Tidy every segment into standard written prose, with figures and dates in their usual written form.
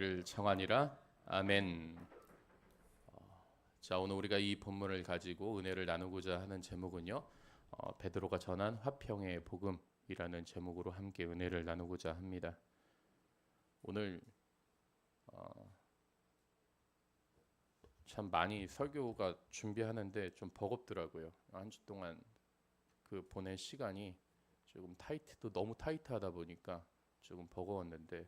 되기를 청하니라. 아멘. 자, 오늘 우리가 이 본문을 가지고 은혜를 나누고자 하는 제목은요, 베드로가 전한 화평의 복음이라는 제목으로 함께 은혜를 나누고자 합니다. 오늘 참 많이 설교가 준비하는데 좀 버겁더라고요. 한 주 동안 그 보낸 시간이 조금 너무 타이트하다 보니까 조금 버거웠는데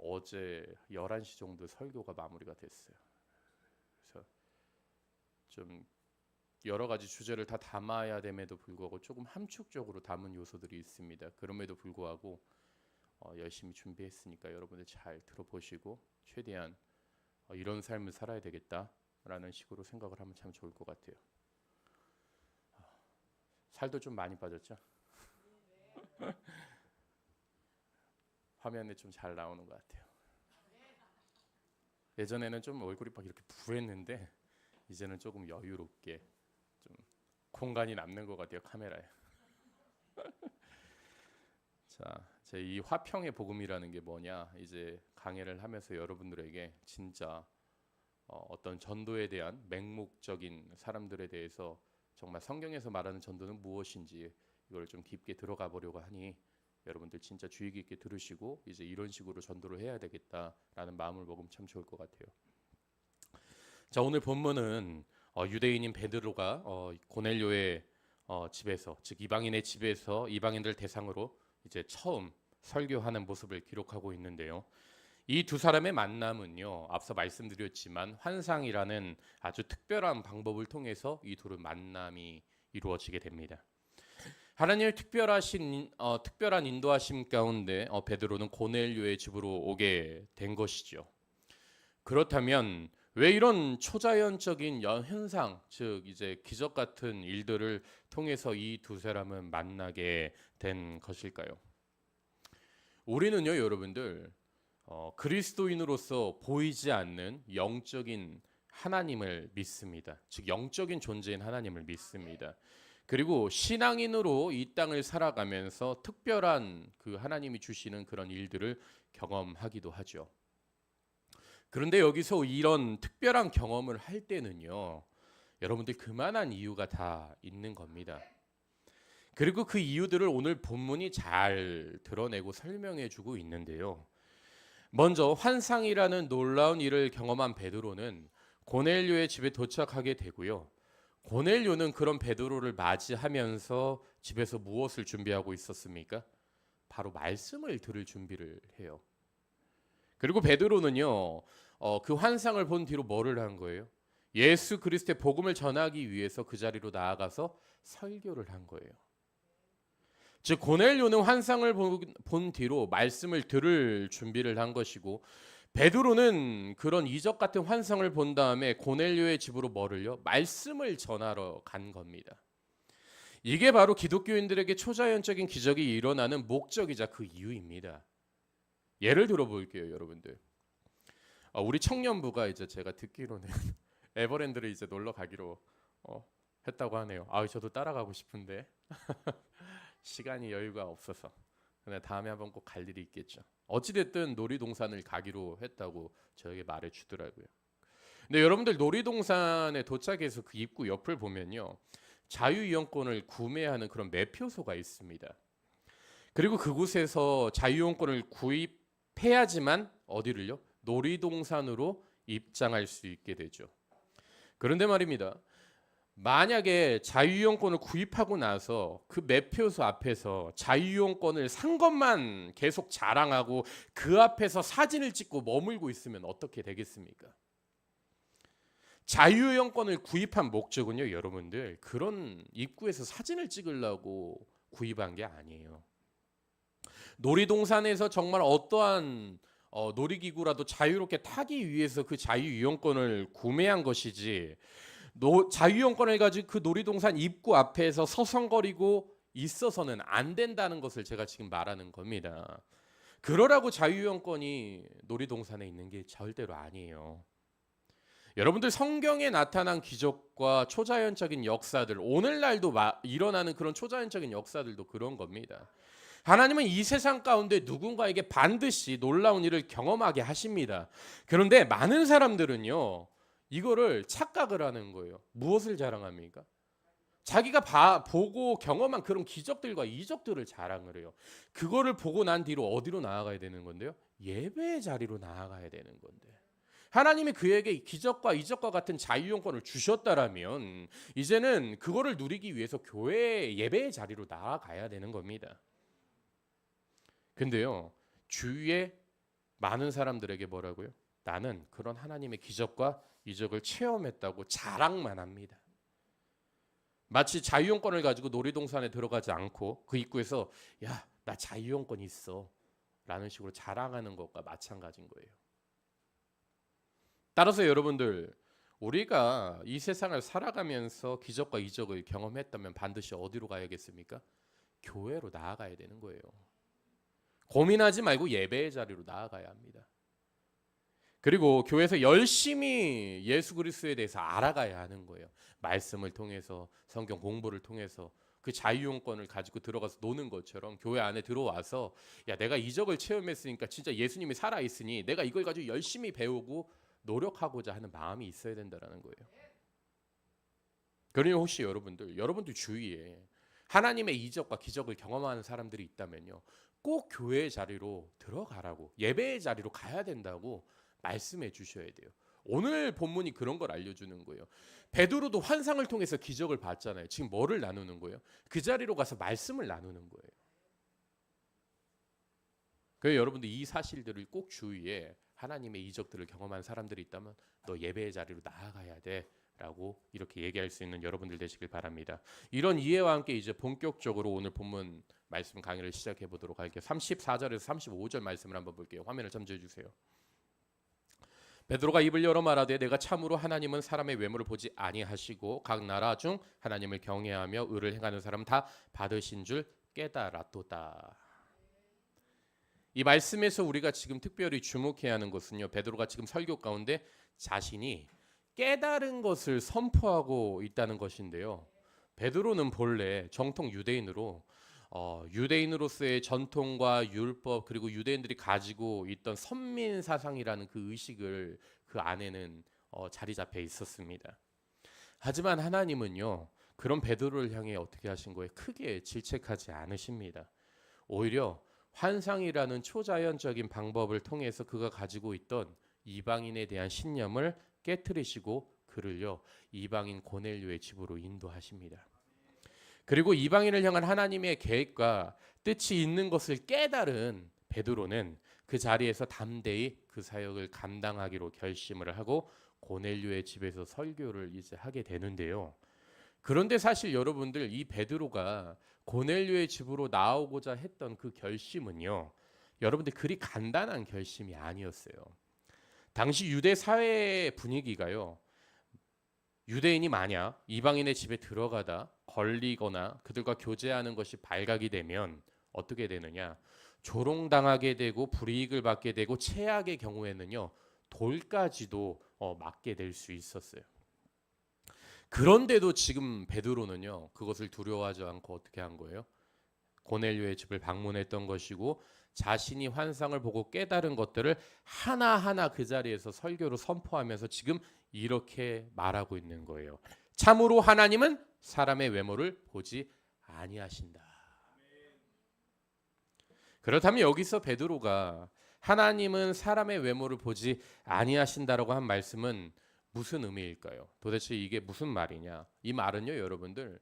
어제 11시 정도 설교가 마무리가 됐어요. 그래서 좀 여러 가지 주제를 다 담아야 됨에도 불구하고 조금 함축적으로 담은 요소들이 있습니다. 그럼에도 불구하고 열심히 준비했으니까 여러분들 잘 들어보시고 최대한 이런 삶을 살아야 되겠다라는 식으로 생각을 하면 참 좋을 것 같아요. 살도 좀 많이 빠졌죠? 화면에 좀 잘 나오는 것 같아요. 예전에는 좀 얼굴이 막 이렇게 부했는데 이제는 조금 여유롭게 좀 공간이 남는 것 같아요, 카메라에. 자, 제 이 화평의 복음이라는 게 뭐냐, 이제 강해를 하면서 여러분들에게 진짜 어떤 전도에 대한 맹목적인 사람들에 대해서 정말 성경에서 말하는 전도는 무엇인지 이걸 좀 깊게 들어가 보려고 하니 여러분들 진짜 주의 깊게 들으시고 이제 이런 식으로 전도를 해야 되겠다라는 마음을 먹으면 참 좋을 것 같아요. 자, 오늘 본문은 유대인인 베드로가 고넬료의 집에서, 즉 이방인의 집에서 이방인들 대상으로 이제 처음 설교하는 모습을 기록하고 있는데요. 이 두 사람의 만남은요, 앞서 말씀드렸지만 환상이라는 아주 특별한 방법을 통해서 이 둘의 만남이 이루어지게 됩니다. 하나님의 특별한 인도하심 가운데 베드로는 고넬료의 집으로 오게 된 것이죠. 그렇다면 왜 이런 초자연적인 현상, 즉 이제 기적 같은 일들을 통해서 이 두 사람은 만나게 된 것일까요? 우리는요, 여러분들 그리스도인으로서 보이지 않는 영적인 하나님을 믿습니다. 즉 영적인 존재인 하나님을 믿습니다. 그리고 신앙인으로 이 땅을 살아가면서 특별한 그 하나님이 주시는 그런 일들을 경험하기도 하죠. 그런데 여기서 이런 특별한 경험을 할 때는요, 여러분들 그만한 이유가 다 있는 겁니다. 그리고 그 이유들을 오늘 본문이 잘 드러내고 설명해 주고 있는데요. 먼저 환상이라는 놀라운 일을 경험한 베드로는 고넬료의 집에 도착하게 되고요. 고넬료는 그런 베드로를 맞이하면서 집에서 무엇을 준비하고 있었습니까? 바로 말씀을 들을 준비를 해요. 그리고 베드로는요, 그 환상을 본 뒤로 뭐를 한 거예요? 예수 그리스도의 복음을 전하기 위해서 그 자리로 나아가서 설교를 한 거예요. 즉 고넬료는 환상을 본 뒤로 말씀을 들을 준비를 한 것이고, 베드로는 그런 이적 같은 환상을 본 다음에 고넬료의 집으로 뭐를요? 말씀을 전하러 간 겁니다. 이게 바로 기독교인들에게 초자연적인 기적이 일어나는 목적이자 그 이유입니다. 예를 들어 볼게요, 여러분들. 우리 청년부가 이제 제가 듣기로는 에버랜드를 이제 놀러 가기로 했다고 하네요. 저도 따라가고 싶은데 시간이 여유가 없어서. 근데 다음에 한번 꼭 갈 일이 있겠죠. 어찌됐든 놀이동산을 가기로 했다고 저에게 말해 주더라고요. 근데 여러분들 놀이동산에 도착해서 그 입구 옆을 보면요, 자유이용권을 구매하는 그런 매표소가 있습니다. 그리고 그곳에서 자유이용권을 구입해야지만 어디를요? 놀이동산으로 입장할 수 있게 되죠. 그런데 말입니다, 만약에 자유이용권을 구입하고 나서 그 매표소 앞에서 자유이용권을 산 것만 계속 자랑하고 그 앞에서 사진을 찍고 머물고 있으면 어떻게 되겠습니까? 자유이용권을 구입한 목적은요, 여러분들 그런 입구에서 사진을 찍으려고 구입한 게 아니에요. 놀이동산에서 정말 어떠한 놀이기구라도 자유롭게 타기 위해서 그 자유이용권을 구매한 것이지, 자유이용권을 가지고 그 놀이동산 입구 앞에서 서성거리고 있어서는 안 된다는 것을 제가 지금 말하는 겁니다. 그러라고 자유이용권이 놀이동산에 있는 게 절대로 아니에요. 여러분들 성경에 나타난 기적과 초자연적인 역사들, 오늘날도 일어나는 그런 초자연적인 역사들도 그런 겁니다. 하나님은 이 세상 가운데 누군가에게 반드시 놀라운 일을 경험하게 하십니다. 그런데 많은 사람들은요, 이거를 착각을 하는 거예요. 무엇을 자랑합니까? 자기가 보고 경험한 그런 기적들과 이적들을 자랑을 해요. 그거를 보고 난 뒤로 어디로 나아가야 되는 건데요? 예배의 자리로 나아가야 되는 건데. 하나님이 그에게 기적과 이적과 같은 자유용권을 주셨다라면 이제는 그거를 누리기 위해서 교회 예배의 자리로 나아가야 되는 겁니다. 근데요, 주위에 많은 사람들에게 뭐라고요? 나는 그런 하나님의 기적과 이적을 체험했다고 자랑만 합니다. 마치 자유용권을 가지고 놀이동산에 들어가지 않고 그 입구에서 야, 나 자유용권 있어 라는 식으로 자랑하는 것과 마찬가지인 거예요. 따라서 여러분들, 우리가 이 세상을 살아가면서 기적과 이적을 경험했다면 반드시 어디로 가야겠습니까? 교회로 나아가야 되는 거예요. 고민하지 말고 예배의 자리로 나아가야 합니다. 그리고 교회에서 열심히 예수 그리스도에 대해서 알아가야 하는 거예요. 말씀을 통해서, 성경 공부를 통해서 그 자유용권을 가지고 들어가서 노는 것처럼 교회 안에 들어와서 야, 내가 이적을 체험했으니까 진짜 예수님이 살아있으니 내가 이걸 가지고 열심히 배우고 노력하고자 하는 마음이 있어야 된다는 거예요. 그러니 혹시 여러분들 주위에 하나님의 이적과 기적을 경험하는 사람들이 있다면요, 꼭 교회의 자리로 들어가라고, 예배의 자리로 가야 된다고 말씀해 주셔야 돼요. 오늘 본문이 그런 걸 알려주는 거예요. 베드로도 환상을 통해서 기적을 봤잖아요. 지금 뭐를 나누는 거예요? 그 자리로 가서 말씀을 나누는 거예요. 그래서 여러분들 이 사실들을 꼭 주위에 하나님의 이적들을 경험한 사람들이 있다면 너 예배의 자리로 나아가야 돼 라고 이렇게 얘기할 수 있는 여러분들 되시길 바랍니다. 이런 이해와 함께 이제 본격적으로 오늘 본문 말씀 강의를 시작해 보도록 할게요. 34절에서 35절 말씀을 한번 볼게요. 화면을 잠재해 주세요. 베드로가 입을 열어 말하되 내가 참으로 하나님은 사람의 외모를 보지 아니하시고 각 나라 중 하나님을 경외하며 의를 행하는 사람 다 받으신 줄 깨달았도다. 이 말씀에서 우리가 지금 특별히 주목해야 하는 것은요, 베드로가 지금 설교 가운데 자신이 깨달은 것을 선포하고 있다는 것인데요. 베드로는 본래 정통 유대인으로 유대인으로서의 전통과 율법 그리고 유대인들이 가지고 있던 선민 사상이라는 그 의식을 그 안에는 자리 잡혀 있었습니다. 하지만 하나님은요, 그런 베드로를 향해 어떻게 하신 거예요? 크게 질책하지 않으십니다. 오히려 환상이라는 초자연적인 방법을 통해서 그가 가지고 있던 이방인에 대한 신념을 깨트리시고 그를요, 이방인 고넬료의 집으로 인도하십니다. 그리고 이방인을 향한 하나님의 계획과 뜻이 있는 것을 깨달은 베드로는 그 자리에서 담대히 그 사역을 감당하기로 결심을 하고 고넬료의 집에서 설교를 이제 하게 되는데요. 그런데 사실 여러분들, 이 베드로가 고넬료의 집으로 나오고자 했던 그 결심은요, 여러분들 그리 간단한 결심이 아니었어요. 당시 유대 사회의 분위기가요, 유대인이 만약 이방인의 집에 들어가다 걸리거나 그들과 교제하는 것이 발각이 되면 어떻게 되느냐, 조롱당하게 되고 불이익을 받게 되고 최악의 경우에는요, 돌까지도 맞게 될 수 있었어요. 그런데도 지금 베드로는요, 그것을 두려워하지 않고 어떻게 한 거예요? 고넬료의 집을 방문했던 것이고 자신이 환상을 보고 깨달은 것들을 하나하나 그 자리에서 설교로 선포하면서 지금 이렇게 말하고 있는 거예요. 참으로 하나님은 사람의 외모를 보지 아니하신다. 그렇다면 여기서 베드로가 하나님은 사람의 외모를 보지 아니하신다라고 한 말씀은 무슨 의미일까요? 도대체 이게 무슨 말이냐? 이 말은요, 여러분들,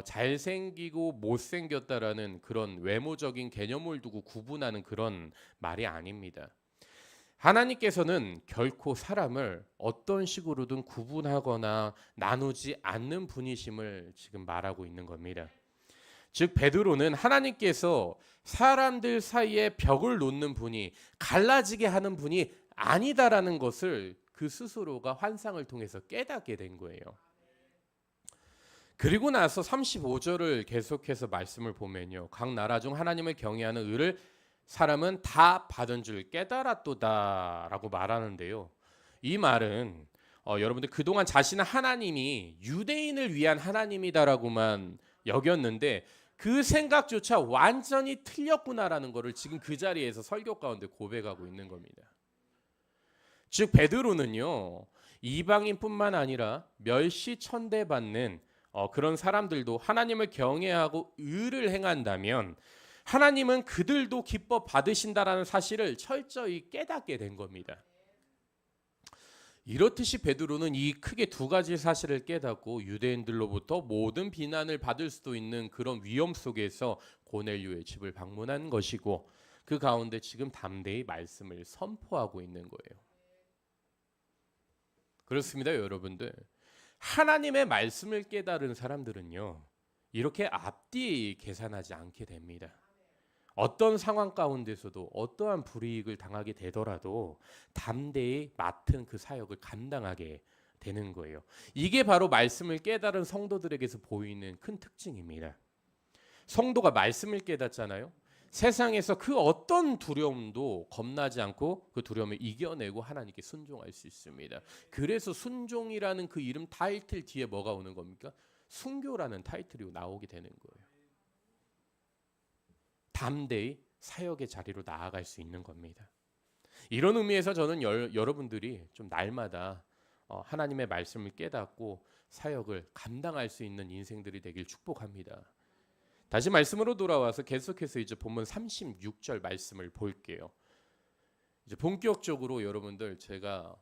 잘생기고 못생겼다라는 그런 외모적인 개념을 두고 구분하는 그런 말이 아닙니다. 하나님께서는 결코 사람을 어떤 식으로든 구분하거나 나누지 않는 분이심을 지금 말하고 있는 겁니다. 즉 베드로는 하나님께서 사람들 사이에 벽을 놓는 분이, 갈라지게 하는 분이 아니다라는 것을 그 스스로가 환상을 통해서 깨닫게 된 거예요. 그리고 나서 35절을 계속해서 말씀을 보면요, 각 나라 중 하나님을 경외하는 의를 사람은 다 받은 줄 깨달았도다라고 말하는데요. 이 말은 여러분들 그동안 자신은 하나님이 유대인을 위한 하나님이다라고만 여겼는데 그 생각조차 완전히 틀렸구나라는 것을 지금 그 자리에서 설교 가운데 고백하고 있는 겁니다. 즉 베드로는요, 이방인뿐만 아니라 멸시천대받는 그런 사람들도 하나님을 경외하고 의를 행한다면 하나님은 그들도 기뻐 받으신다라는 사실을 철저히 깨닫게 된 겁니다. 이렇듯이 베드로는 이 크게 두 가지 사실을 깨닫고 유대인들로부터 모든 비난을 받을 수도 있는 그런 위험 속에서 고넬료의 집을 방문한 것이고, 그 가운데 지금 담대히 말씀을 선포하고 있는 거예요. 그렇습니다, 여러분들. 하나님의 말씀을 깨달은 사람들은요, 이렇게 앞뒤 계산하지 않게 됩니다. 어떤 상황 가운데서도 어떠한 불이익을 당하게 되더라도 담대히 맡은 그 사역을 감당하게 되는 거예요. 이게 바로 말씀을 깨달은 성도들에게서 보이는 큰 특징입니다. 성도가 말씀을 깨닫잖아요. 세상에서 그 어떤 두려움도 겁나지 않고 그 두려움을 이겨내고 하나님께 순종할 수 있습니다. 그래서 순종이라는 그 이름 타이틀 뒤에 뭐가 오는 겁니까? 순교라는 타이틀이 나오게 되는 거예요. 담대히 사역의 자리로 나아갈 수 있는 겁니다. 이런 의미에서 저는 여러분들이 좀 날마다 하나님의 말씀을 깨닫고 사역을 감당할 수 있는 인생들이 되길 축복합니다. 다시 말씀으로 돌아와서 계속해서 이제 본문 36절 말씀을 볼게요. 이제 본격적으로 여러분들 제가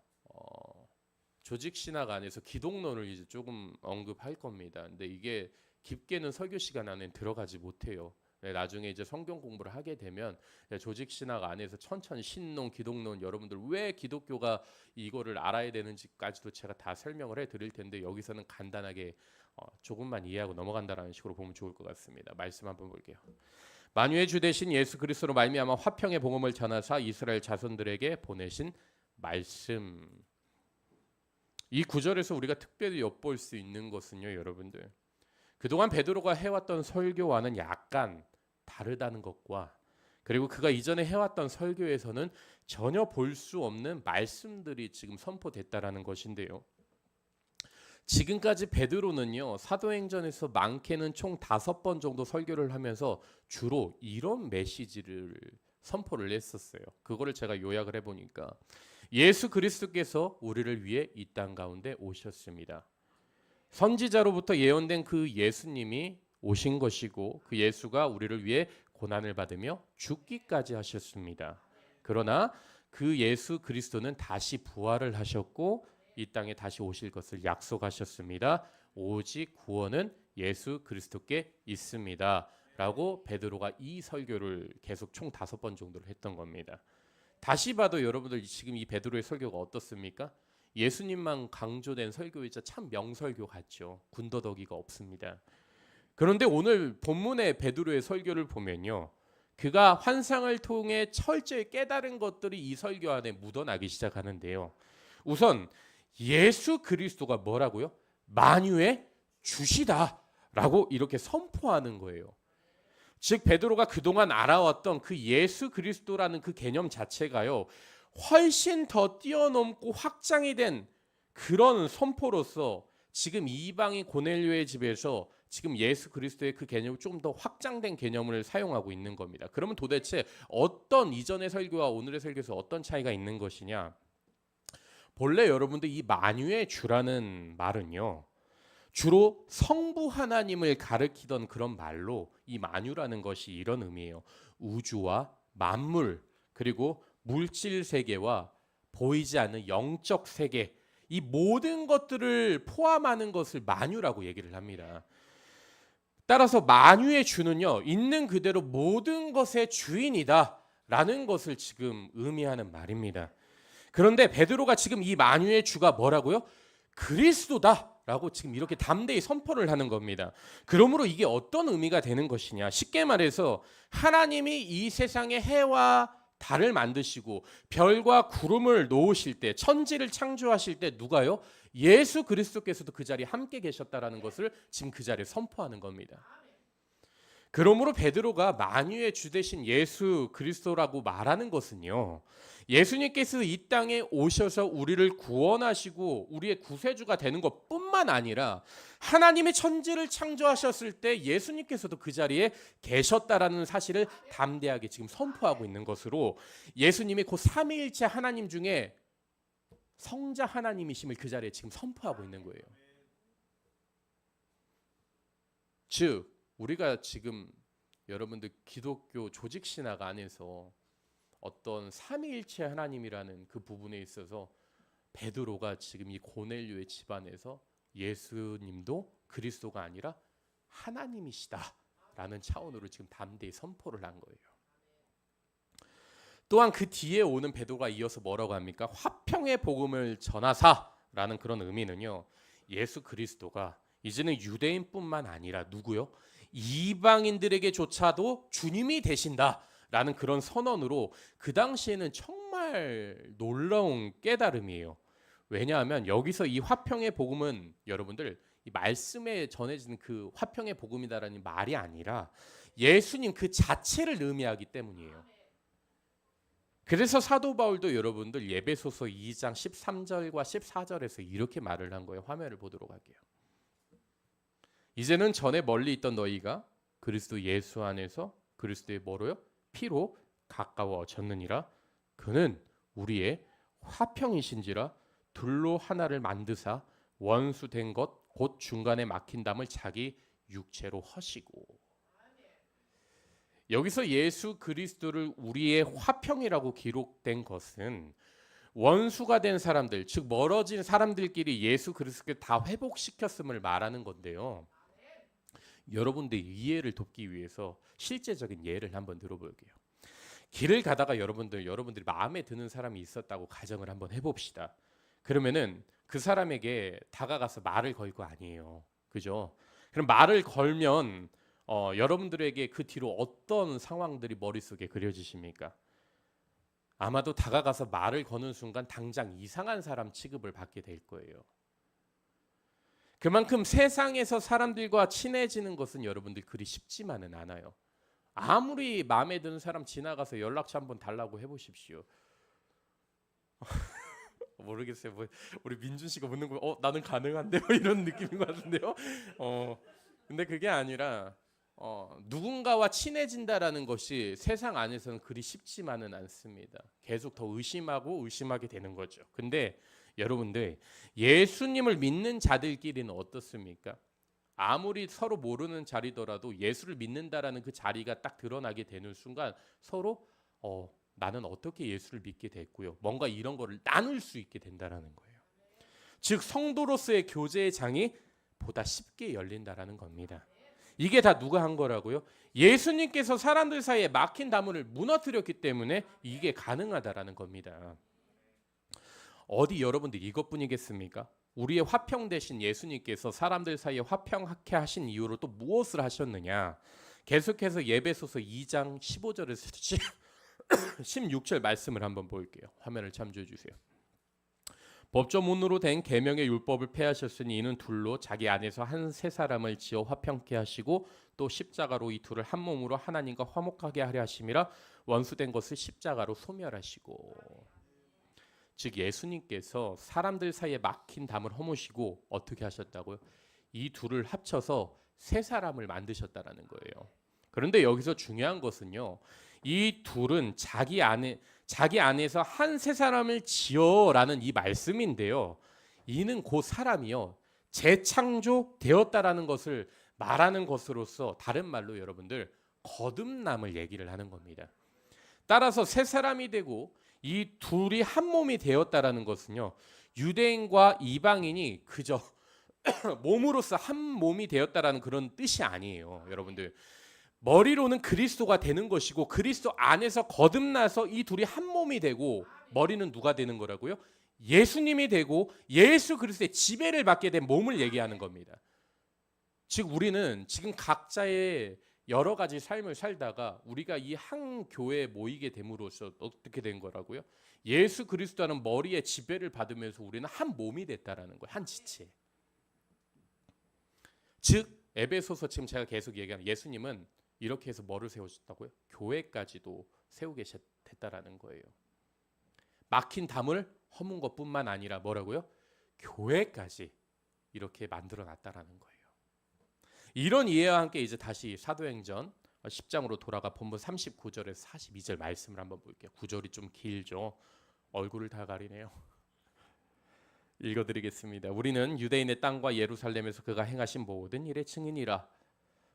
조직 신학 안에서 기독론을 이제 조금 언급할 겁니다. 근데 이게 깊게는 설교 시간 안에 들어가지 못해요. 나중에 이제 성경 공부를 하게 되면 조직 신학 안에서 천천히 신론, 기독론, 여러분들 왜 기독교가 이거를 알아야 되는지까지도 제가 다 설명을 해드릴 텐데 여기서는 간단하게 조금만 이해하고 넘어간다라는 식으로 보면 좋을 것 같습니다. 말씀 한번 볼게요. 만유의 주 되신 예수 그리스도로 말미암아 화평의 복음을 전하사 이스라엘 자손들에게 보내신 말씀. 이 구절에서 우리가 특별히 엿볼 수 있는 것은요, 여러분들, 그동안 베드로가 해왔던 설교와는 약간 다르다는 것과, 그리고 그가 이전에 해왔던 설교에서는 전혀 볼 수 없는 말씀들이 지금 선포됐다라는 것인데요. 지금까지 베드로는요, 사도행전에서 많게는 총 5번 정도 설교를 하면서 주로 이런 메시지를 선포를 했었어요. 그거를 제가 요약을 해보니까 예수 그리스도께서 우리를 위해 이 땅 가운데 오셨습니다. 선지자로부터 예언된 그 예수님이 오신 것이고 그 예수가 우리를 위해 고난을 받으며 죽기까지 하셨습니다. 그러나 그 예수 그리스도는 다시 부활을 하셨고 이 땅에 다시 오실 것을 약속하셨습니다. 오직 구원은 예수 그리스도께 있습니다. 라고 베드로가 이 설교를 계속 총 5번 정도를 했던 겁니다. 다시 봐도 여러분들 지금 이 베드로의 설교가 어떻습니까? 예수님만 강조된 설교이자 참 명설교 같죠. 군더더기가 없습니다. 그런데 오늘 본문의 베드로의 설교를 보면요, 그가 환상을 통해 철저히 깨달은 것들이 이 설교 안에 묻어나기 시작하는데요. 우선 예수 그리스도가 뭐라고요? 만유의 주시다라고 이렇게 선포하는 거예요. 즉 베드로가 그동안 알아왔던 그 예수 그리스도라는 그 개념 자체가요, 훨씬 더 뛰어넘고 확장이 된 그런 선포로서 지금 이방인 고넬료의 집에서 지금 예수 그리스도의 그 개념을 좀 더 확장된 개념을 사용하고 있는 겁니다. 그러면 도대체 어떤 이전의 설교와 오늘의 설교에서 어떤 차이가 있는 것이냐? 본래 여러분들 이 만유의 주라는 말은요, 주로 성부 하나님을 가리키던 그런 말로 이 만유라는 것이 이런 의미예요. 우주와 만물, 그리고 물질 세계와 보이지 않는 영적 세계, 이 모든 것들을 포함하는 것을 만유라고 얘기를 합니다. 따라서 만유의 주는요, 있는 그대로 모든 것의 주인이다 라는 것을 지금 의미하는 말입니다. 그런데 베드로가 지금 이 만유의 주가 뭐라고요? 그리스도다 라고 지금 이렇게 담대히 선포를 하는 겁니다. 그러므로 이게 어떤 의미가 되는 것이냐? 쉽게 말해서 하나님이 이 세상의 해와 달을 만드시고 별과 구름을 놓으실 때, 천지를 창조하실 때 누가요? 예수 그리스도께서도 그 자리에 함께 계셨다라는 것을 지금 그 자리에 선포하는 겁니다. 그러므로 베드로가 만유의 주 되신 예수 그리스도라고 말하는 것은요, 예수님께서 이 땅에 오셔서 우리를 구원하시고 우리의 구세주가 되는 것뿐만 아니라 하나님의 천지를 창조하셨을 때 예수님께서도 그 자리에 계셨다라는 사실을 담대하게 지금 선포하고 있는 것으로, 예수님이 그 삼위일체 하나님 중에 성자 하나님이심을 그 자리에 지금 선포하고 있는 거예요. 즉 우리가 지금 여러분들 기독교 조직 신학 안에서 어떤 삼위일체 하나님이라는 그 부분에 있어서 베드로가 지금 이 고넬료의 집안에서 예수님도 그리스도가 아니라 하나님이시다라는 차원으로 지금 담대히 선포를 한 거예요. 또한 그 뒤에 오는 베드로가 이어서 뭐라고 합니까? 화평의 복음을 전하사라는 그런 의미는요, 예수 그리스도가 이제는 유대인뿐만 아니라 누구요? 이방인들에게조차도 주님이 되신다라는 그런 선언으로, 그 당시에는 정말 놀라운 깨달음이에요. 왜냐하면 여기서 이 화평의 복음은 여러분들 이 말씀에 전해지는 그 화평의 복음이다라는 말이 아니라 예수님 그 자체를 의미하기 때문이에요. 그래서 사도 바울도 여러분들 에베소서 2장 13절과 14절에서 이렇게 말을 한 거예요. 화면을 보도록 할게요. 이제는 전에 멀리 있던 너희가 그리스도 예수 안에서 그리스도의 뭐로요? 피로 가까워졌느니라. 그는 우리의 화평이신지라 둘로 하나를 만드사 원수된 것 곧 중간에 막힌 담을 자기 육체로 허시고. 여기서 예수 그리스도를 우리의 화평이라고 기록된 것은 원수가 된 사람들, 즉 멀어진 사람들끼리 예수 그리스도를 다 회복시켰음을 말하는 건데요. 여러분들 이해를 돕기 위해서 실제적인 예를 한번 들어볼게요. 길을 가다가 여러분들이 마음에 드는 사람이 있었다고 가정을 한번 해봅시다. 그러면은 그 사람에게 다가가서 말을 걸 거 아니에요, 그죠? 그럼 말을 걸면 여러분들에게 그 뒤로 어떤 상황들이 머릿속에 그려지십니까? 아마도 다가가서 말을 거는 순간 당장 이상한 사람 취급을 받게 될 거예요. 그만큼 세상에서 사람들과 친해지는 것은 여러분들 그리 쉽지만은 않아요. 아무리 마음에 드는 사람 지나가서 연락처 한번 달라고 해보십시오. 모르겠어요. 뭐 우리 민준 씨가 묻는 거, 나는 가능한데 이런 느낌인 것 같은데요. 근데 그게 아니라 누군가와 친해진다라는 것이 세상 안에서는 그리 쉽지만은 않습니다. 계속 더 의심하게 되는 거죠. 근데 여러분들 예수님을 믿는 자들끼리는 어떻습니까? 아무리 서로 모르는 자리더라도 예수를 믿는다라는 그 자리가 딱 드러나게 되는 순간 서로 나는 어떻게 예수를 믿게 됐고요, 뭔가 이런 거를 나눌 수 있게 된다라는 거예요. 즉 성도로서의 교제의 장이 보다 쉽게 열린다라는 겁니다. 이게 다 누가 한 거라고요? 예수님께서 사람들 사이에 막힌 다문을 무너뜨렸기 때문에 이게 가능하다라는 겁니다. 어디 여러분들 이것뿐이겠습니까? 우리의 화평 대신 예수님께서 사람들 사이에 화평하게 하신 이유로 또 무엇을 하셨느냐? 계속해서 에베소서 2장 15절에서 16절 말씀을 한번 볼게요. 화면을 참조해 주세요. 법조문으로 된 계명의 율법을 폐하셨으니 이는 둘로 자기 안에서 한 세 사람을 지어 화평케 하시고 또 십자가로 이 둘을 한 몸으로 하나님과 화목하게 하려 하심이라 원수된 것을 십자가로 소멸하시고. 즉 예수님께서 사람들 사이에 막힌 담을 허무시고 어떻게 하셨다고요? 이 둘을 합쳐서 세 사람을 만드셨다라는 거예요. 그런데 여기서 중요한 것은요, 이 둘은 자기 안에서 한 세 사람을 지어라는 이 말씀인데요, 이는 그 사람이요 재창조되었다라는 것을 말하는 것으로서 다른 말로 여러분들 거듭남을 얘기를 하는 겁니다. 따라서 세 사람이 되고 이 둘이 한 몸이 되었다라는 것은요, 유대인과 이방인이 그저 몸으로서 한 몸이 되었다라는 그런 뜻이 아니에요. 여러분들 머리로는 그리스도가 되는 것이고 그리스도 안에서 거듭나서 이 둘이 한 몸이 되고, 머리는 누가 되는 거라고요? 예수님이 되고 예수 그리스도의 지배를 받게 된 몸을 얘기하는 겁니다. 즉 우리는 지금 각자의 여러 가지 삶을 살다가 우리가 이 한 교회에 모이게 됨으로써 어떻게 된 거라고요? 예수 그리스도라는 머리의 지배를 받으면서 우리는 한 몸이 됐다라는 거예요. 한 지체. 즉 에베소서 지금 제가 계속 얘기하는 예수님은 이렇게 해서 뭐를 세워줬다고요? 교회까지도 세우게 됐다라는 거예요. 막힌 담을 허문 것뿐만 아니라 뭐라고요? 교회까지 이렇게 만들어 놨다라는 거예요. 이런 이해와 함께 이제 다시 사도행전 10장으로 돌아가 본문 39절에서 42절 말씀을 한번 볼게요. 구절이 좀 길죠. 얼굴을 다 가리네요. 읽어드리겠습니다. 우리는 유대인의 땅과 예루살렘에서 그가 행하신 모든 일의 증인이라.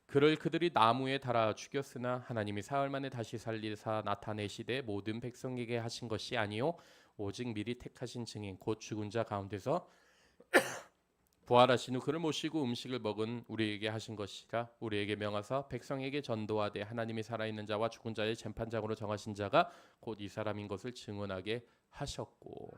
그를 그들이 나무에 달아 죽였으나 하나님이 사흘 만에 다시 살리사 나타내시되 모든 백성에게 하신 것이 아니요 오직 미리 택하신 증인 곧 죽은 자 가운데서 부활하신 후 그를 모시고 음식을 먹은 우리에게 하신 것이라. 우리에게 명하사 백성에게 전도하되 하나님이 살아있는 자와 죽은 자의 재판장으로 정하신 자가 곧 이 사람인 것을 증언하게 하셨고.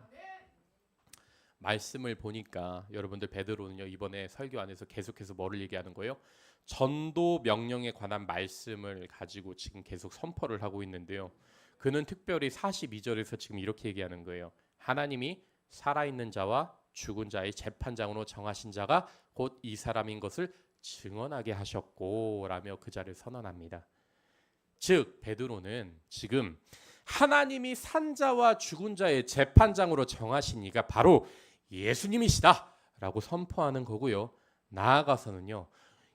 말씀을 보니까 여러분들 베드로는요 이번에 설교 안에서 계속해서 뭐를 얘기하는 거예요? 전도 명령에 관한 말씀을 가지고 지금 계속 선포를 하고 있는데요. 그는 특별히 42절에서 지금 이렇게 얘기하는 거예요. 하나님이 살아있는 자와 죽은 자의 재판장으로 정하신 자가 곧 이 사람인 것을 증언하게 하셨고 라며 그 자를 선언합니다. 즉 베드로는 지금 하나님이 산 자와 죽은 자의 재판장으로 정하신 이가 바로 예수님이시다 라고 선포하는 거고요. 나아가서는요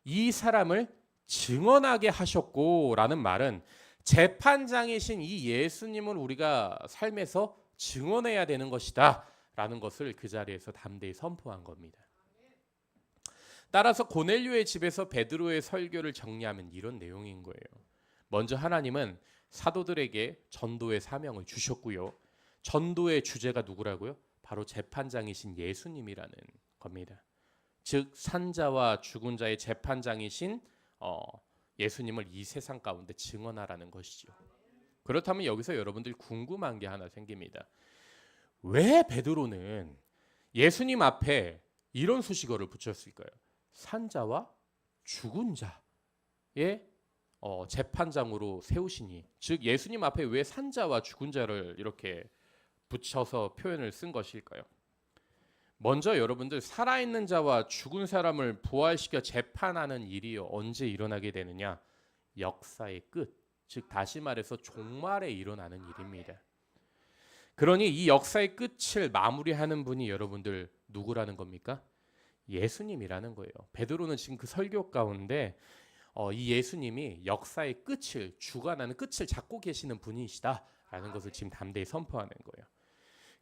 이 사람을 증언하게 하셨고 라는 말은 재판장이신 이 예수님을 우리가 삶에서 증언해야 되는 것이다 라는 것을 그 자리에서 담대히 선포한 겁니다. 따라서 고넬료의 집에서 베드로의 설교를 정리하면 이런 내용인 거예요. 먼저 하나님은 사도들에게 전도의 사명을 주셨고요. 전도의 주제가 누구라고요? 바로 재판장이신 예수님이라는 겁니다. 즉 산자와 죽은 자의 재판장이신 예수님을 이 세상 가운데 증언하라는 것이죠. 그렇다면 여기서 여러분들 궁금한 게 하나 생깁니다. 왜 베드로는 예수님 앞에 이런 수식어를 붙였을까요? 산자와 죽은 자의 재판장으로 세우시니, 즉 예수님 앞에 왜 산자와 죽은 자를 이렇게 붙여서 표현을 쓴 것일까요? 먼저 여러분들 살아있는 자와 죽은 사람을 부활시켜 재판하는 일이 언제 일어나게 되느냐? 역사의 끝, 즉 다시 말해서 종말에 일어나는 일입니다. 그러니 이 역사의 끝을 마무리하는 분이 여러분들 누구라는 겁니까? 예수님이라는 거예요. 베드로는 지금 그 설교 가운데 이 예수님이 역사의 끝을, 주관하는 끝을 잡고 계시는 분이시다라는 것을 지금 담대히 선포하는 거예요.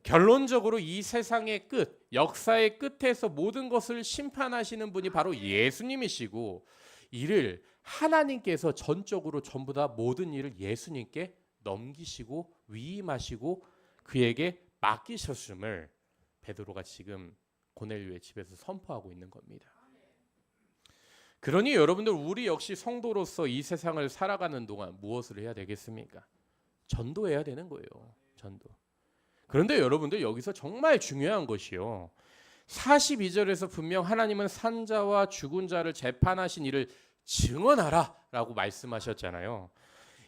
결론적으로 이 세상의 끝, 역사의 끝에서 모든 것을 심판하시는 분이 바로 예수님이시고, 이를 하나님께서 전적으로 전부 다 모든 일을 예수님께 넘기시고 위임하시고 그에게 맡기셨음을 베드로가 지금 고넬료의 집에서 선포하고 있는 겁니다. 그러니 여러분들 우리 역시 성도로서 이 세상을 살아가는 동안 무엇을 해야 되겠습니까? 전도해야 되는 거예요. 전도. 그런데 여러분들 여기서 정말 중요한 것이요. 42절에서 분명 하나님은 산 자와 죽은 자를 재판하신 이를 증언하라 라고 말씀하셨잖아요.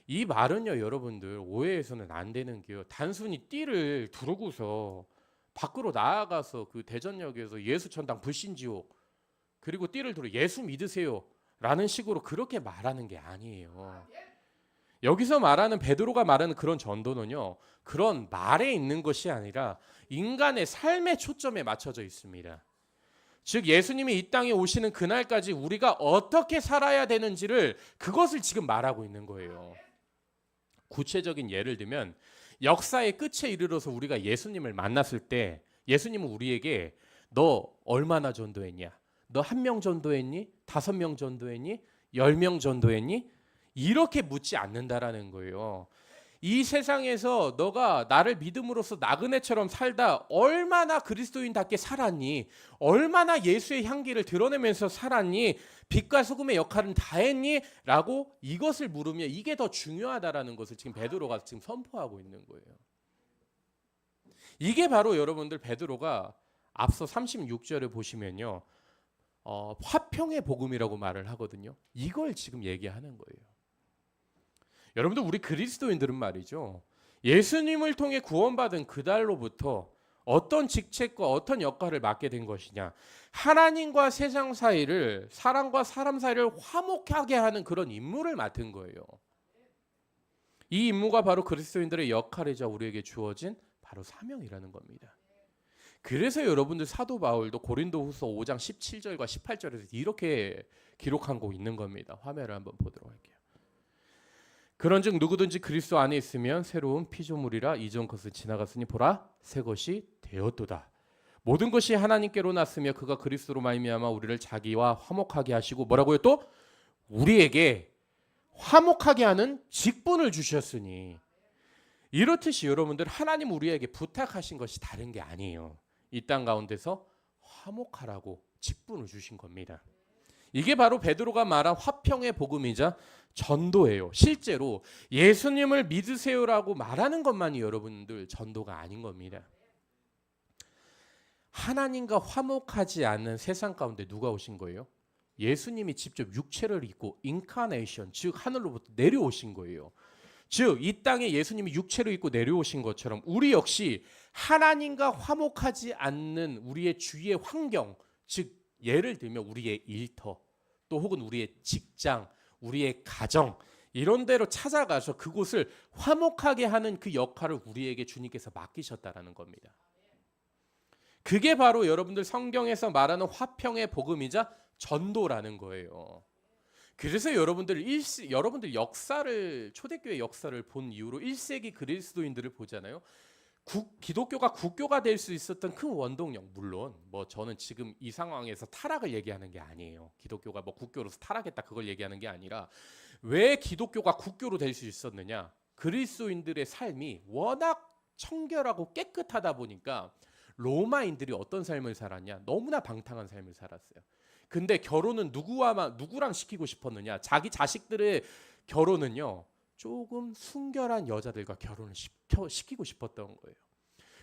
이 말은요 여러분들 오해해서는 안 되는 게요. 단순히 띠를 두르고서 밖으로 나아가서 그 대전역에서 예수천당 불신지옥 그리고 띠를 두르 예수 믿으세요 라는 식으로 그렇게 말하는 게 아니에요. 여기서 말하는 베드로가 말하는 그런 전도는요, 그런 말에 있는 것이 아니라 인간의 삶의 초점에 맞춰져 있습니다. 즉 예수님이 이 땅에 오시는 그날까지 우리가 어떻게 살아야 되는지를 그것을 지금 말하고 있는 거예요. 구체적인 예를 들면 역사의 끝에 이르러서 우리가 예수님을 만났을 때 예수님은 우리에게 너 얼마나 전도했냐? 너 1명 전도했니? 5명 전도했니? 10명 전도했니? 이렇게 묻지 않는다라는 거예요. 이 세상에서 너가 나를 믿음으로써 나그네처럼 살다 얼마나 그리스도인답게 살았니? 얼마나 예수의 향기를 드러내면서 살았니? 빛과 소금의 역할은 다 했니? 라고 이것을 물으며 이게 더 중요하다라는 것을 지금 베드로가 지금 선포하고 있는 거예요. 이게 바로 여러분들 베드로가 앞서 36절에 보시면요. 화평의 복음이라고 말을 하거든요. 이걸 지금 얘기하는 거예요. 여러분들 우리 그리스도인들은 말이죠. 예수님을 통해 구원받은 그날로부터 어떤 직책과 어떤 역할을 맡게 된 것이냐? 하나님과 세상 사이를, 사람과 사람 사이를 화목하게 하는 그런 임무를 맡은 거예요. 이 임무가 바로 그리스도인들의 역할이자 우리에게 주어진 바로 사명이라는 겁니다. 그래서 여러분들 사도 바울도 고린도후서 5장 17절과 18절에서 이렇게 기록한 거 있는 겁니다. 화면을 한번 보도록 할게요. 그런즉 누구든지 그리스도 안에 있으면 새로운 피조물이라 이전 것은 지나갔으니 보라 새 것이 되었도다. 모든 것이 하나님께로 났으며 그가 그리스도로 말미암아 우리를 자기와 화목하게 하시고 뭐라고요? 또 우리에게 화목하게 하는 직분을 주셨으니 이렇듯이 여러분들 하나님 우리에게 부탁하신 것이 다른 게 아니에요. 이 땅 가운데서 화목하라고 직분을 주신 겁니다. 이게 바로 베드로가 말한 화평의 복음이자 전도예요. 실제로 예수님을 믿으세요라고 말하는 것만이 여러분들 전도가 아닌 겁니다. 하나님과 화목하지 않는 세상 가운데 누가 오신 거예요? 예수님이 직접 육체를 입고 인카네이션, 즉 하늘로부터 내려오신 거예요. 즉 이 땅에 예수님이 육체를 입고 내려오신 것처럼 우리 역시 하나님과 화목하지 않는 우리의 주위의 환경, 즉 예를 들면 우리의 일터, 또 혹은 우리의 직장, 우리의 가정 이런 데로 찾아가서 그곳을 화목하게 하는 그 역할을 우리에게 주님께서 맡기셨다라는 겁니다. 그게 바로 여러분들 성경에서 말하는 화평의 복음이자 전도라는 거예요. 그래서 여러분들 역사를 초대교회 역사를 본 이후로 1세기 그리스도인들을 보잖아요. 기독교가 국교가 될 수 있었던 큰 원동력, 물론 뭐 저는 지금 이 상황에서 타락을 얘기하는 게 아니에요. 기독교가 뭐 국교로서 타락했다 그걸 얘기하는 게 아니라 왜 기독교가 국교로 될 수 있었느냐? 그리스도인들의 삶이 워낙 청결하고 깨끗하다 보니까 로마인들이 어떤 삶을 살았냐? 너무나 방탕한 삶을 살았어요. 근데 결혼은 누구랑 시키고 싶었느냐? 자기 자식들의 결혼은요. 조금 순결한 여자들과 결혼을 시키고 싶었던 거예요.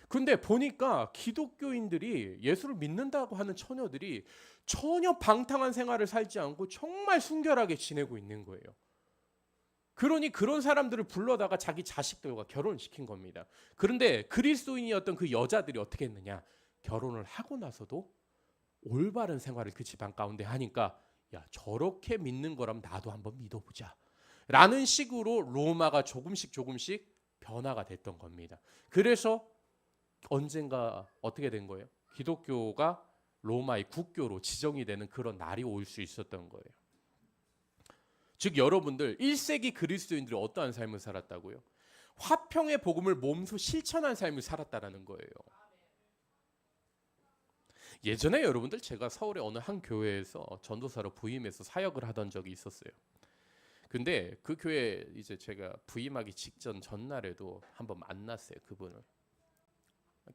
근데 보니까 기독교인들이 예수를 믿는다고 하는 처녀들이 전혀 방탕한 생활을 살지 않고 정말 순결하게 지내고 있는 거예요. 그러니 그런 사람들을 불러다가 자기 자식들과 결혼을 시킨 겁니다. 그런데 그리스도인이었던 그 여자들이 어떻게 했느냐? 결혼을 하고 나서도 올바른 생활을 그 집안 가운데 하니까 야 저렇게 믿는 거라면 나도 한번 믿어보자 라는 식으로 로마가 조금씩 변화가 됐던 겁니다. 그래서 언젠가 어떻게 된 거예요? 기독교가 로마의 국교로 지정이 되는 그런 날이 올 수 있었던 거예요. 즉 여러분들 1세기 그리스도인들이 어떠한 삶을 살았다고요? 화평의 복음을 몸소 실천한 삶을 살았다라는 거예요. 예전에 여러분들 제가 서울의 어느 한 교회에서 전도사로 부임해서 사역을 하던 적이 있었어요. 근데 그 교회 이제 제가 부임하기 직전 전날에도 한번 만났어요. 그분을.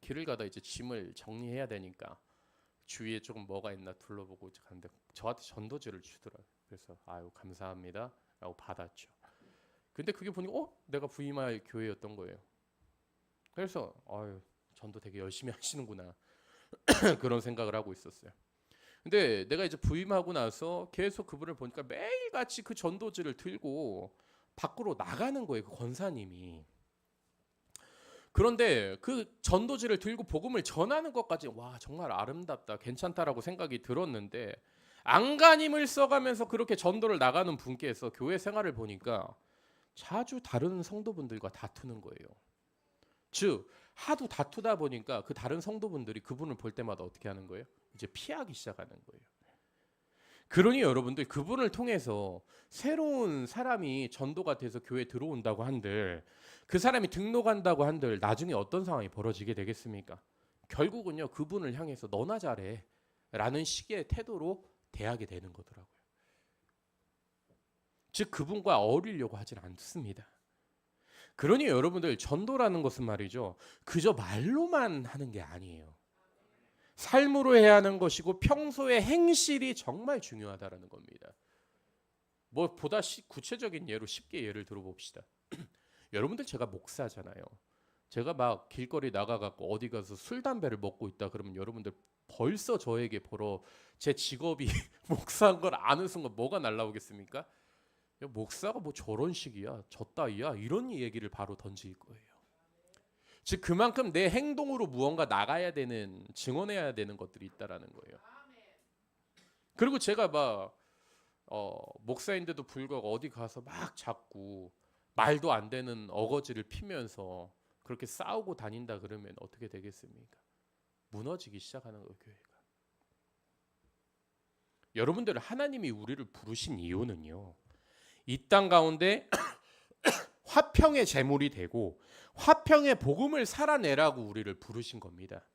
길을 가다 이제 짐을 정리해야 되니까 주위에 조금 뭐가 있나 둘러보고 갔는데 저한테 전도지를 주더라고요. 그래서 아유 감사합니다 라고 받았죠. 근데 그게 보니까 내가 부임할 교회였던 거예요. 그래서 아유 전도 되게 열심히 하시는구나 그런 생각을 하고 있었어요. 근데 내가 이제 부임하고 나서 계속 그분을 보니까 매일같이 그 전도지를 들고 밖으로 나가는 거예요. 그 권사님이. 그런데 그 전도지를 들고 복음을 전하는 것까지 와 정말 아름답다 괜찮다라고 생각이 들었는데 안간힘을 써가면서 그렇게 전도를 나가는 분께서 교회 생활을 보니까 자주 다른 성도분들과 다투는 거예요. 즉 하도 다투다 보니까 그 다른 성도분들이 그분을 볼 때마다 어떻게 하는 거예요? 이제 피하기 시작하는 거예요. 그러니 여러분들 그분을 통해서 새로운 사람이 전도가 돼서 교회에 들어온다고 한들 그 사람이 등록한다고 한들 나중에 어떤 상황이 벌어지게 되겠습니까? 결국은요 그분을 향해서 너나 잘해 라는 식의 태도로 대하게 되는 거더라고요. 즉 그분과 어울리려고 하진 않습니다. 그러니 여러분들 전도라는 것은 말이죠 그저 말로만 하는 게 아니에요. 삶으로 해야 하는 것이고 평소의 행실이 정말 중요하다라는 겁니다. 뭐 보다 구체적인 예로 쉽게 예를 들어봅시다. 여러분들 제가 목사잖아요. 제가 막 길거리 나가갖고 어디 가서 술 담배를 먹고 있다 그러면 여러분들 벌써 저에게 제 직업이 목사인 걸 아는 순간 뭐가 날라오겠습니까? 야, 목사가 뭐 저런 식이야, 저 따위야 이런 얘기를 바로 던질 거예요. 즉 그만큼 내 행동으로 무언가 나가야 되는, 증언해야 되는 것들이 있다라는 거예요. 그리고 제가 막 목사인데도 불구하고 어디 가서 막 자꾸 말도 안 되는 어거지를 피면서 그렇게 싸우고 다닌다 그러면 어떻게 되겠습니까? 무너지기 시작하는 거예요, 교회가. 여러분들, 하나님이 우리를 부르신 이유는요, 이 땅 가운데 화평의 제물이 되고 화평의 복음을 살아내라고 우리를 부르신 겁니다.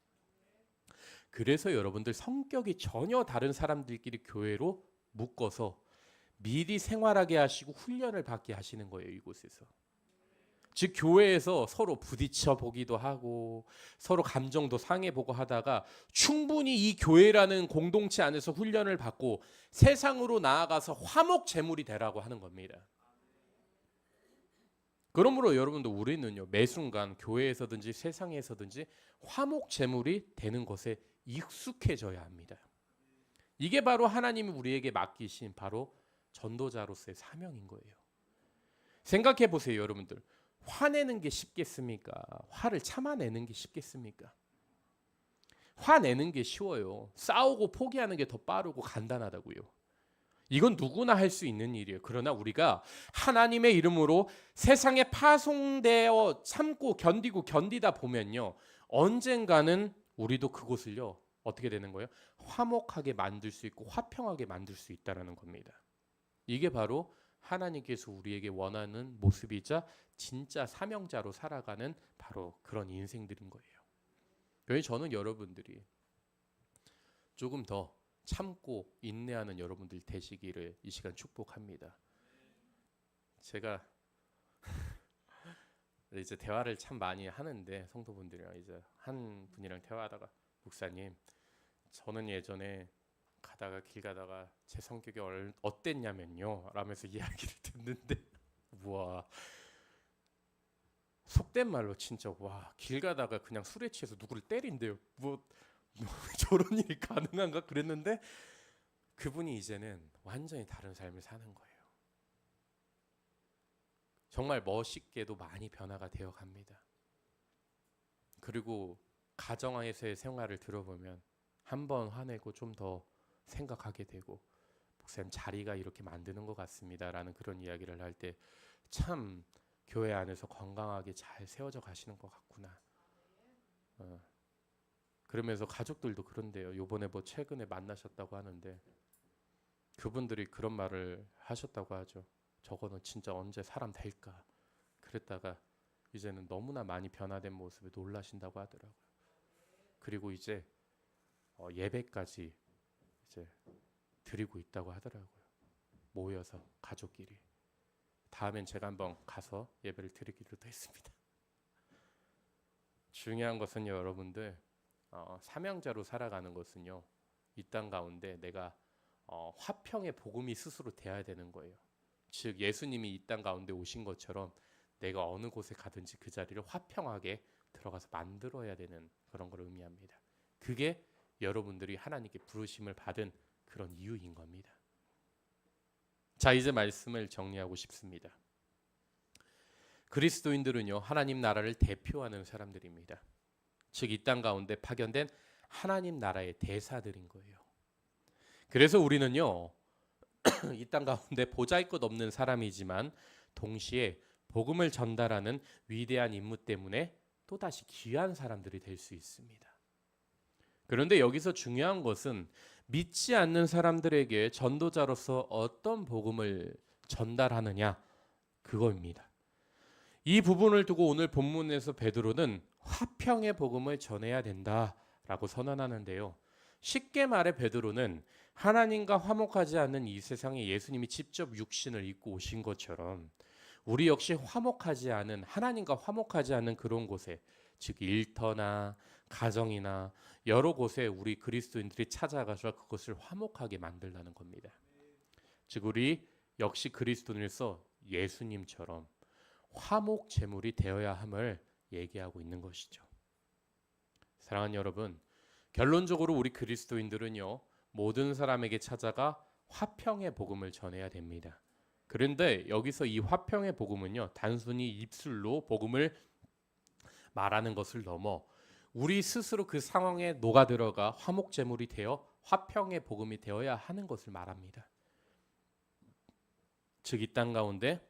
그래서 여러분들, 성격이 전혀 다른 사람들끼리 교회로 묶어서 미리 생활하게 하시고 훈련을 받게 하시는 거예요, 이곳에서. 즉 교회에서 서로 부딪혀 보기도 하고 서로 감정도 상해 보고 하다가 충분히 이 교회라는 공동체 안에서 훈련을 받고 세상으로 나아가서 화목 제물이 되라고 하는 겁니다. 그러므로 여러분들, 우리는요, 매 순간 교회에서든지 세상에서든지 화목 제물이 되는 것에 익숙해져야 합니다. 이게 바로 하나님이 우리에게 맡기신 바로 전도자로서의 사명인 거예요. 생각해 보세요, 여러분들. 화내는 게 쉽겠습니까? 화를 참아내는 게 쉽겠습니까? 화내는 게 쉬워요. 싸우고 포기하는 게 더 빠르고 간단하다고요. 이건 누구나 할 수 있는 일이에요. 그러나 우리가 하나님의 이름으로 세상에 파송되어 참고 견디다 보면요, 언젠가는 우리도 그곳을요, 어떻게 되는 거예요? 화목하게 만들 수 있고 화평하게 만들 수 있다는 겁니다. 이게 바로 하나님께서 우리에게 원하는 모습이자 진짜 사명자로 살아가는 바로 그런 인생들인 거예요. 그래서 저는 여러분들이 조금 더 참고 인내하는 여러분들 되시기를 이 시간 축복합니다. 제가 이제 대화를 참 많이 하는데, 성도분들이랑 이제 한 분이랑 대화하다가, 목사님, 저는 예전에 길 가다가 제 성격이 어땠냐면요 라면서 이야기를 듣는데, 우와, 속된 말로 진짜, 와, 길 가다가 그냥 술에 취해서 누구를 때린대요. 뭐 저런 일이 가능한가 그랬는데, 그분이 이제는 완전히 다른 삶을 사는 거예요. 정말 멋있게도 많이 변화가 되어 갑니다. 그리고 가정에서의 생활을 들어보면 한 번 화내고 좀 더 생각하게 되고, 목사님, 자리가 이렇게 만드는 것 같습니다 라는 그런 이야기를 할 때 참 교회 안에서 건강하게 잘 세워져 가시는 것 같구나. 그러면서 가족들도 그런데요, 요번에 뭐 최근에 만나셨다고 하는데 그분들이 그런 말을 하셨다고 하죠. 저거는 진짜 언제 사람 될까 그랬다가 이제는 너무나 많이 변화된 모습에 놀라신다고 하더라고요. 그리고 이제 예배까지 이제 드리고 있다고 하더라고요. 모여서 가족끼리. 다음엔 제가 한번 가서 예배를 드리기로도 했습니다. 중요한 것은 여러분들, 사명자로 살아가는 것은요, 이 땅 가운데 내가 화평의 복음이 스스로 돼야 되는 거예요. 즉 예수님이 이 땅 가운데 오신 것처럼 내가 어느 곳에 가든지 그 자리를 화평하게 들어가서 만들어야 되는 그런 걸 의미합니다. 그게 여러분들이 하나님께 부르심을 받은 그런 이유인 겁니다. 자, 이제 말씀을 정리하고 싶습니다. 그리스도인들은요, 하나님 나라를 대표하는 사람들입니다. 즉 이 땅 가운데 파견된 하나님 나라의 대사들인 거예요. 그래서 우리는요, 이 땅 가운데 보잘것없는 사람이지만 동시에 복음을 전달하는 위대한 임무 때문에 또다시 귀한 사람들이 될 수 있습니다. 그런데 여기서 중요한 것은 믿지 않는 사람들에게 전도자로서 어떤 복음을 전달하느냐, 그거입니다. 이 부분을 두고 오늘 본문에서 베드로는 화평의 복음을 전해야 된다라고 선언하는데요. 쉽게 말해 베드로는 하나님과 화목하지 않는 이 세상에 예수님이 직접 육신을 입고 오신 것처럼 우리 역시 화목하지 않은, 하나님과 화목하지 않는 그런 곳에, 즉 일터나 가정이나 여러 곳에 우리 그리스도인들이 찾아가서 그것을 화목하게 만들라는 겁니다. 즉 우리 역시 그리스도인으로서 예수님처럼 화목 제물이 되어야 함을 얘기하고 있는 것이죠. 사랑하는 여러분, 결론적으로 우리 그리스도인들은요, 모든 사람에게 찾아가 화평의 복음을 전해야 됩니다. 그런데 여기서 이 화평의 복음은요, 단순히 입술로 복음을 말하는 것을 넘어 우리 스스로 그 상황에 녹아들어가 화목제물이 되어 화평의 복음이 되어야 하는 것을 말합니다. 즉 이 땅 가운데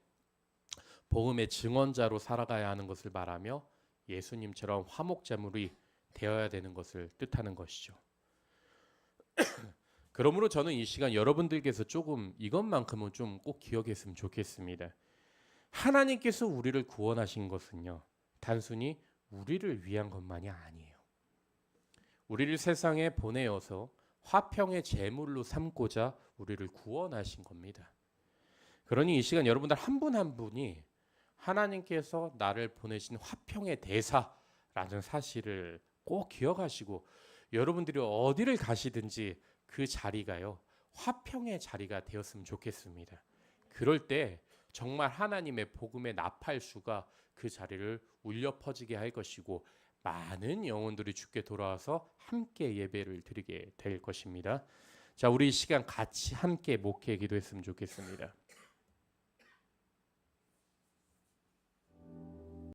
복음의 증언자로 살아가야 하는 것을 말하며 예수님처럼 화목제물이 되어야 되는 것을 뜻하는 것이죠. 그러므로 저는 이 시간 여러분들께서 조금 이것만큼은 좀 꼭 기억했으면 좋겠습니다. 하나님께서 우리를 구원하신 것은요, 단순히 우리를 위한 것만이 아니에요. 우리를 세상에 보내어서 화평의 제물로 삼고자 우리를 구원하신 겁니다. 그러니 이 시간 여러분들 한 분 한 분이 하나님께서 나를 보내신 화평의 대사라는 사실을 꼭 기억하시고, 여러분들이 어디를 가시든지 그 자리가요, 화평의 자리가 되었으면 좋겠습니다. 그럴 때 정말 하나님의 복음의 나팔수가 그 자리를 울려 퍼지게 할 것이고, 많은 영혼들이 주께 돌아와서 함께 예배를 드리게 될 것입니다. 자, 우리 이 시간 같이 함께 목회 기도했으면 좋겠습니다.